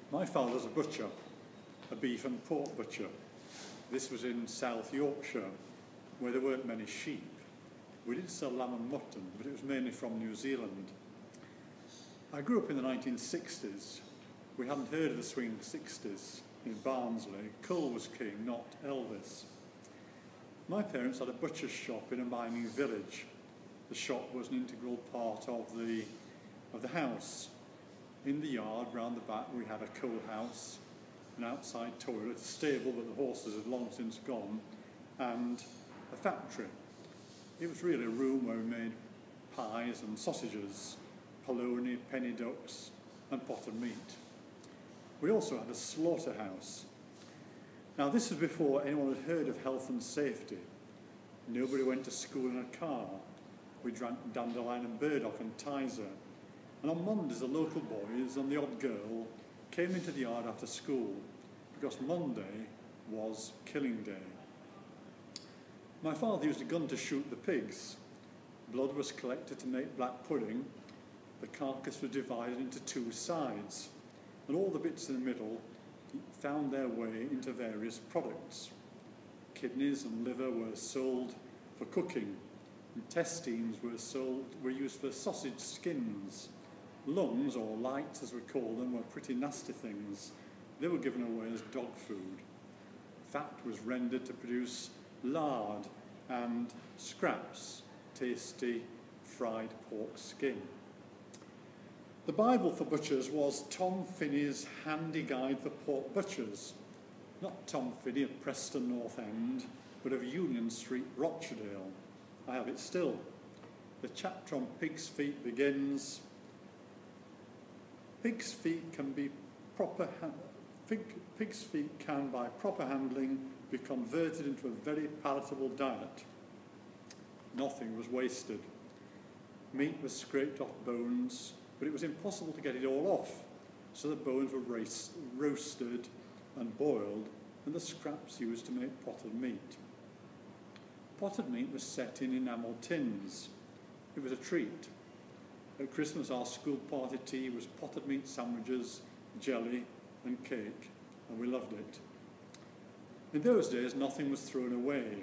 My father was a butcher, a beef and pork butcher. This was in South Yorkshire, where there weren't many sheep. We did sell lamb and mutton, but it was mainly from New Zealand. I grew up in the 1960s. We hadn't heard of the swing 60s in Barnsley. Cull was king, not Elvis. My parents had a butcher's shop in a mining village. The shop was an integral part of the house. In the yard, round the back, we had a coal house, an outside toilet, a stable that the horses had long since gone, and a factory. It was really a room where we made pies and sausages, polony, penny ducks, and potted meat. We also had a slaughterhouse. Now, this was before anyone had heard of health and safety. Nobody went to school in a car. We drank dandelion and burdock and Tizer. And on Mondays, the local boys and the odd girl came into the yard after school because Monday was killing day. My father used a gun to shoot the pigs. Blood was collected to make black pudding. The carcass was divided into two sides, and all the bits in the middle found their way into various products. Kidneys and liver were sold for cooking. Intestines were used for sausage skins. Lungs, or lights as we call them, were pretty nasty things. They were given away as dog food. Fat was rendered to produce lard and scraps, tasty fried pork skin. The Bible for butchers was Tom Finney's Handy Guide for Pork Butchers. Not Tom Finney of Preston North End, but of Union Street, Rochdale. I have it still. The chapter on pig's feet begins, Pig's feet can, by proper handling, be converted into a very palatable diet. Nothing was wasted. Meat was scraped off bones, but it was impossible to get it all off, so the bones were roasted and boiled, and the scraps used to make potted meat. Potted meat was set in enamel tins. It was a treat. At Christmas, our school party tea was potted meat sandwiches, jelly and cake, and we loved it. In those days, nothing was thrown away.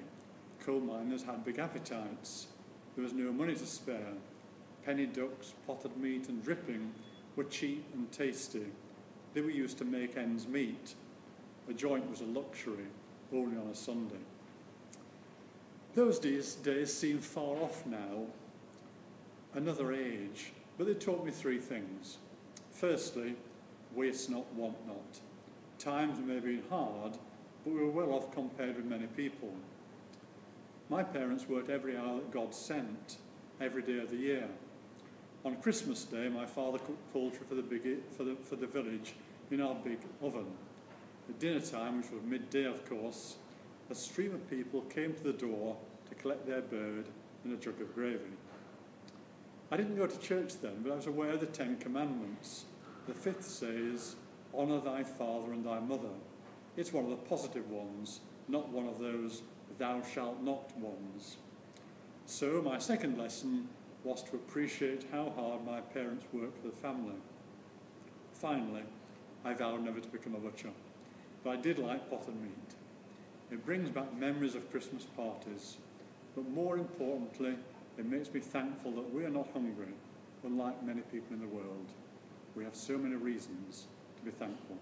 Coal miners had big appetites. There was no money to spare. Penny ducks, potted meat and dripping were cheap and tasty. They were used to make ends meet. A joint was a luxury, only on a Sunday. Those days seem far off now. Another age, but they taught me three things. Firstly, waste not, want not. Times may have been hard, but we were well off compared with many people. My parents worked every hour that God sent, every day of the year. On Christmas Day, my father cooked poultry for the village in our big oven. At dinner time, which was midday of course, a stream of people came to the door to collect their bird and a jug of gravy. I didn't go to church then, but I was aware of the 10 Commandments. The 5th says, honour thy father and thy mother. It's one of the positive ones, not one of those thou shalt not ones. So my second lesson was to appreciate how hard my parents worked for the family. Finally, I vowed never to become a butcher, but I did like potted meat. It brings back memories of Christmas parties, but more importantly, it makes me thankful that we are not hungry, unlike many people in the world. We have so many reasons to be thankful.